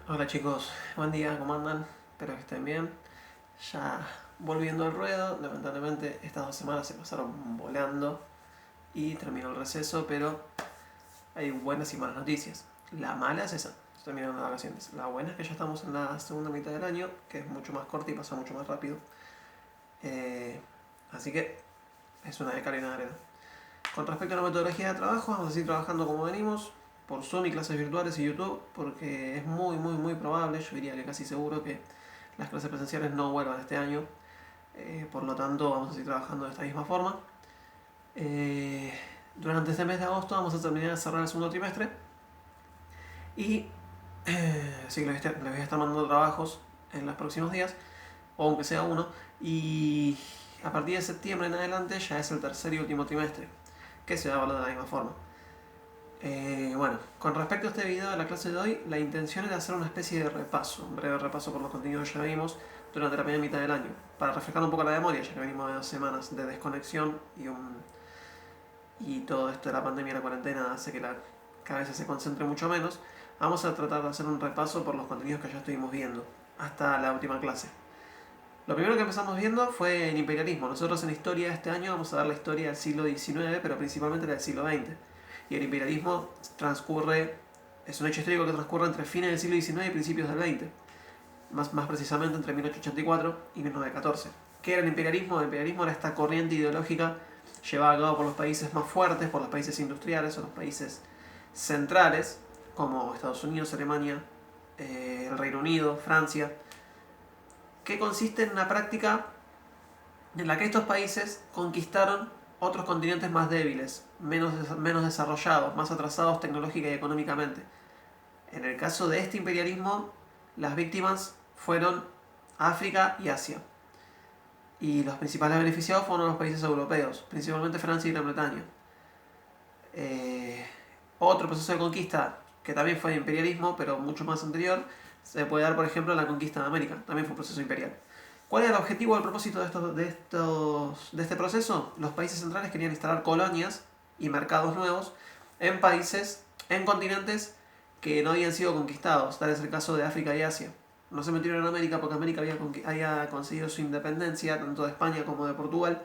Hola chicos, buen día, ¿cómo andan? Espero que estén bien. Ya volviendo al ruedo, lamentablemente estas 2 semanas se pasaron volando y terminó el receso, pero hay buenas y malas noticias. La mala es esa, se terminaron las vacaciones. La buena es que ya estamos en la segunda mitad del año, que es mucho más corta y pasa mucho más rápido. Eh, Así que es una de cal y una de arena. Con respecto a la metodología de trabajo, vamos a seguir trabajando como venimos, por Zoom y clases virtuales y YouTube, porque es muy probable, yo diría que casi seguro que las clases presenciales no vuelvan este año. Por lo tanto, vamos a seguir trabajando de esta misma forma. Durante este mes de agosto vamos a terminar de cerrar el segundo trimestre y así que les voy a estar mandando trabajos en los próximos días, o aunque sea uno, y a partir de septiembre en adelante ya es el tercer y último trimestre, que se va a evaluar de la misma forma. Bueno, con respecto a este video de la clase de hoy, la intención era hacer una especie de repaso, un breve repaso por los contenidos que ya vimos durante la primera mitad del año, para refrescar un poco la memoria, ya que venimos de 2 semanas de desconexión y todo esto de la pandemia y la cuarentena hace que la cabeza se concentre mucho menos. Vamos a tratar de hacer un repaso por los contenidos que ya estuvimos viendo hasta la última clase. Lo primero que empezamos viendo fue el imperialismo. Nosotros en historia de este año vamos a dar la historia del siglo XIX, pero principalmente la del siglo XX. Y el imperialismo es un hecho histórico que transcurre entre fines del siglo XIX y principios del XX. Más precisamente entre 1884 y 1914. ¿Qué era el imperialismo? El imperialismo era esta corriente ideológica llevada a cabo por los países más fuertes, por los países industriales o los países centrales, como Estados Unidos, Alemania, el Reino Unido, Francia, que consiste en una práctica en la que estos países conquistaron otros continentes más débiles, menos desarrollados, más atrasados tecnológica y económicamente. En el caso de este imperialismo, las víctimas fueron África y Asia. Y los principales beneficiados fueron los países europeos, principalmente Francia y Gran Bretaña. Otro proceso de conquista que también fue de imperialismo, pero mucho más anterior, se puede dar, por ejemplo, en la conquista de América. También fue un proceso imperial. ¿Cuál era el objetivo o el propósito de este proceso? Los países centrales querían instalar colonias y mercados nuevos en continentes que no habían sido conquistados. Tal es el caso de África y Asia. No se metieron en América porque América había conseguido su independencia, tanto de España como de Portugal,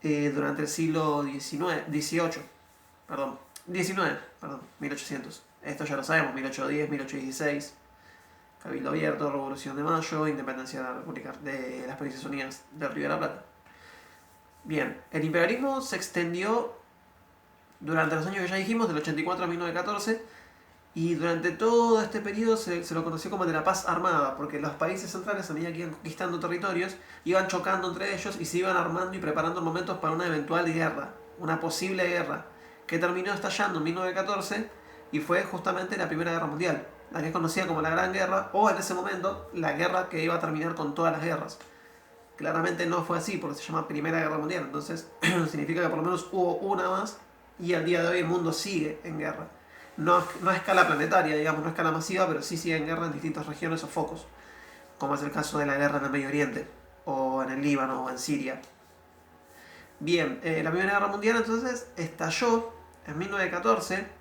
durante el siglo XVIII. Perdón, 1800. Esto ya lo sabemos, 1810, 1816. Cabildo Abierto, Revolución de Mayo, Independencia de la República de las Provincias Unidas del Río de la Plata. Bien, el imperialismo se extendió durante los años que ya dijimos, del 84 a 1914, y durante todo este periodo se lo conoció como el de la paz armada, porque los países centrales, a medida que iban conquistando territorios, iban chocando entre ellos y se iban armando y preparando momentos para una eventual guerra, una posible guerra, que terminó estallando en 1914 y fue justamente la Primera Guerra Mundial, la que es conocida como la Gran Guerra, o en ese momento la guerra que iba a terminar con todas las guerras. Claramente no fue así porque se llama Primera Guerra Mundial, entonces significa que por lo menos hubo una más y al día de hoy el mundo sigue en guerra. No a escala planetaria, digamos, no a escala masiva, pero sí sigue en guerra en distintas regiones o focos, como es el caso de la guerra en el Medio Oriente, o en el Líbano, o en Siria. Bien, la Primera Guerra Mundial entonces estalló en 1914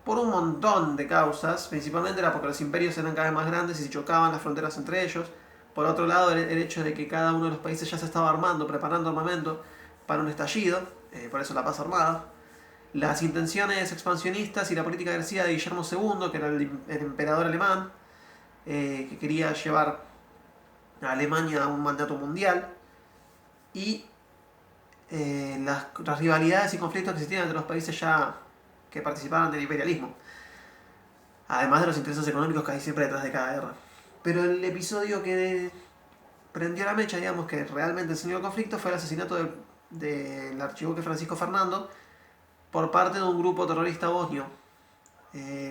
por un montón de causas, principalmente era porque los imperios eran cada vez más grandes y se chocaban las fronteras entre ellos. Por otro lado, el hecho de que cada uno de los países ya se estaba armando, preparando armamento para un estallido, por eso la paz armada. Las intenciones expansionistas y la política agresiva de Guillermo II, que era el emperador alemán, que quería llevar a Alemania a un mandato mundial, y las rivalidades y conflictos que existían entre los países ya que participaban del imperialismo, además de los intereses económicos que hay siempre detrás de cada guerra. Pero el episodio que prendió la mecha, digamos, que realmente enseñó el conflicto, fue el asesinato del archiduque Francisco Fernando por parte de un grupo terrorista bosnio,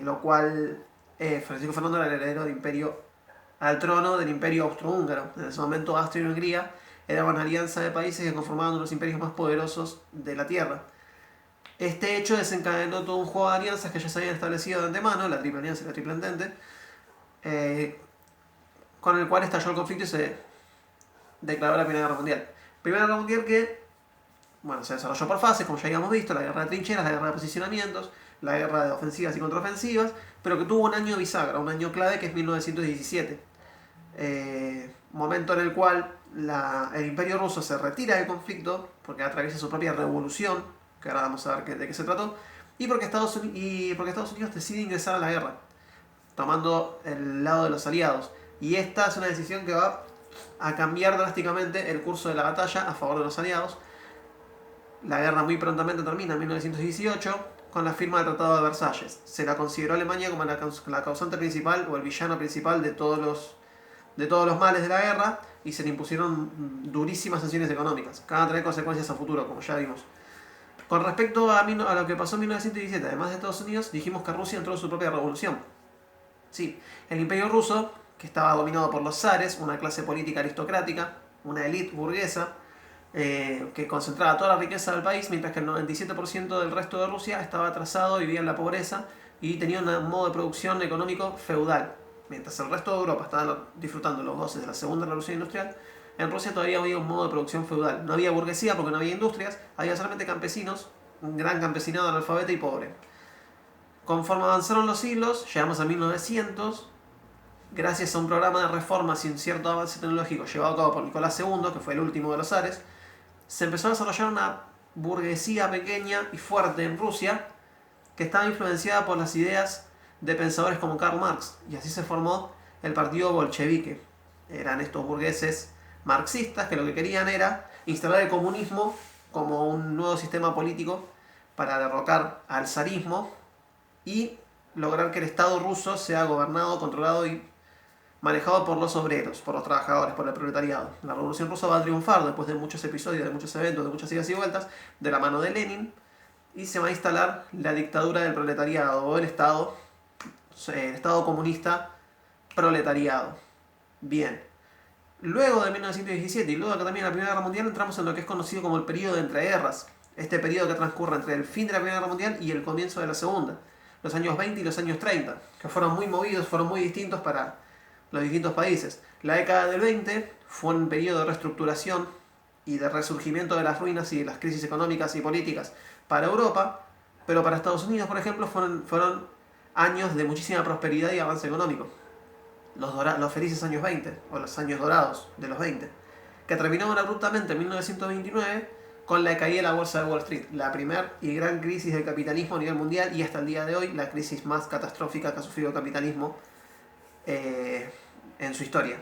lo cual Francisco Fernando era el heredero del imperio al trono del imperio austrohúngaro. En ese momento Austria y Hungría eran una alianza de países que conformaban uno de los imperios más poderosos de la Tierra. Este hecho desencadenó todo un juego de alianzas que ya se habían establecido de antemano, la Triple Alianza y la Triple Entente, con el cual estalló el conflicto y se declaró la Primera Guerra Mundial. Primera Guerra Mundial que se desarrolló por fases, como ya habíamos visto, la guerra de trincheras, la guerra de posicionamientos, la guerra de ofensivas y contraofensivas, pero que tuvo un año bisagra, un año clave que es 1917. Momento en el cual el Imperio Ruso se retira del conflicto porque atraviesa su propia revolución, que ahora vamos a ver de qué se trató, y porque Estados Unidos decide ingresar a la guerra, tomando el lado de los aliados. Y esta es una decisión que va a cambiar drásticamente el curso de la batalla a favor de los aliados. La guerra muy prontamente termina en 1918 con la firma del Tratado de Versalles. Se la consideró Alemania como la causante principal o el villano principal de todos los males de la guerra, y se le impusieron durísimas sanciones económicas, que van a tener consecuencias a futuro, como ya vimos. Con respecto a lo que pasó en 1917, además de Estados Unidos, dijimos que Rusia entró en su propia revolución. Sí, el Imperio Ruso, que estaba dominado por los zares, una clase política aristocrática, una élite burguesa, que concentraba toda la riqueza del país, mientras que el 97% del resto de Rusia estaba atrasado, vivía en la pobreza y tenía un modo de producción económico feudal. Mientras el resto de Europa estaba disfrutando los goces de la segunda revolución industrial, en Rusia todavía había un modo de producción feudal. No había burguesía porque no había industrias, había solamente campesinos, un gran campesinado analfabeto y pobre. Conforme avanzaron los siglos, llegamos a 1900, gracias a un programa de reformas y un cierto avance tecnológico llevado a cabo por Nicolás II, que fue el último de los zares, se empezó a desarrollar una burguesía pequeña y fuerte en Rusia, que estaba influenciada por las ideas de pensadores como Karl Marx, y así se formó el partido bolchevique. Eran estos burgueses marxistas que lo que querían era instalar el comunismo como un nuevo sistema político para derrocar al zarismo y lograr que el Estado ruso sea gobernado, controlado y manejado por los obreros, por los trabajadores, por el proletariado. La revolución rusa va a triunfar después de muchos episodios, de muchos eventos, de muchas idas y vueltas, de la mano de Lenin, y se va a instalar la dictadura del proletariado, o el Estado comunista proletariado. Bien. Luego de 1917 y luego de que termina la Primera Guerra Mundial, entramos en lo que es conocido como el periodo de entreguerras. Este periodo que transcurre entre el fin de la Primera Guerra Mundial y el comienzo de la Segunda. Los años 20 y los años 30, que fueron muy movidos, fueron muy distintos para los distintos países. La década del 20 fue un periodo de reestructuración y de resurgimiento de las ruinas y de las crisis económicas y políticas para Europa, pero para Estados Unidos, por ejemplo, fueron años de muchísima prosperidad y avance económico. Los felices años 20, o los años dorados de los 20, que terminaron abruptamente en 1929 con la caída de la bolsa de Wall Street, la primera y gran crisis del capitalismo a nivel mundial, y hasta el día de hoy la crisis más catastrófica que ha sufrido el capitalismo en su historia.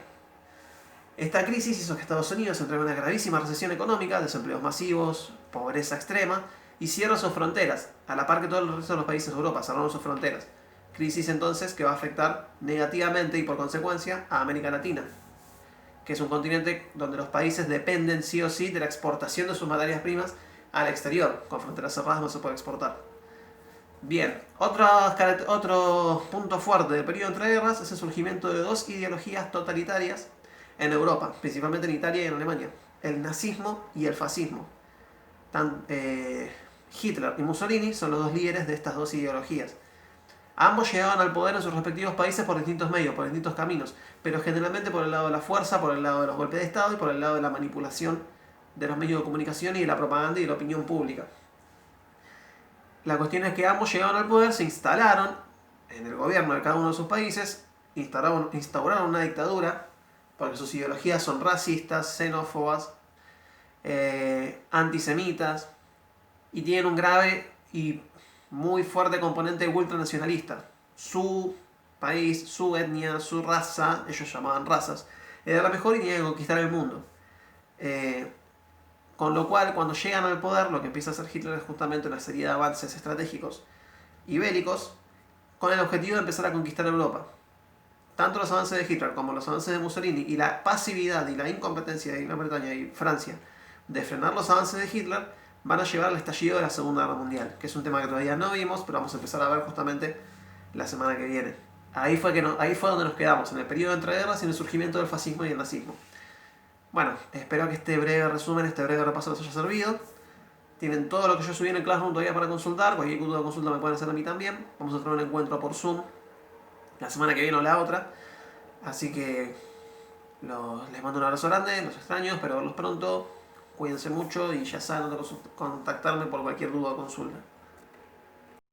Esta crisis hizo que Estados Unidos entre en una gravísima recesión económica, desempleos masivos, pobreza extrema, y cierra sus fronteras, a la par que todos los restos de los países de Europa cerraron sus fronteras. Crisis entonces que va a afectar negativamente y por consecuencia a América Latina, que es un continente donde los países dependen sí o sí de la exportación de sus materias primas al exterior. Con fronteras cerradas no se puede exportar. Bien, otro punto fuerte del periodo entre guerras es el surgimiento de dos ideologías totalitarias en Europa, principalmente en Italia y en Alemania: el nazismo y el fascismo. Hitler y Mussolini son los dos líderes de estas dos ideologías. Ambos llegaban al poder en sus respectivos países por distintos medios, por distintos caminos, pero generalmente por el lado de la fuerza, por el lado de los golpes de Estado y por el lado de la manipulación de los medios de comunicación y de la propaganda y de la opinión pública. La cuestión es que ambos llegaron al poder, se instalaron en el gobierno de cada uno de sus países, instauraron una dictadura, porque sus ideologías son racistas, xenófobas, antisemitas, y tienen un grave y muy fuerte componente ultranacionalista. Su país, su etnia, su raza, ellos llamaban razas, era la mejor y tenían que conquistar el mundo. Con lo cual, cuando llegan al poder, lo que empieza a hacer Hitler es justamente una serie de avances estratégicos y bélicos con el objetivo de empezar a conquistar Europa. Tanto los avances de Hitler como los avances de Mussolini y la pasividad y la incompetencia de Gran Bretaña y Francia de frenar los avances de Hitler van a llevar al estallido de la Segunda Guerra Mundial, que es un tema que todavía no vimos, pero vamos a empezar a ver justamente la semana que viene. Ahí fue donde nos quedamos, en el periodo entre guerras y en el surgimiento del fascismo y el nazismo. Bueno, espero que este breve resumen, este breve repaso les haya servido. Tienen todo lo que yo subí en el Classroom todavía para consultar. Cualquier duda o consulta me pueden hacer a mí también. Vamos a tener un encuentro por Zoom la semana que viene o la otra. Así que les mando un abrazo grande, los extraño, espero verlos pronto. Cuídense mucho y ya saben dónde contactarme por cualquier duda o consulta.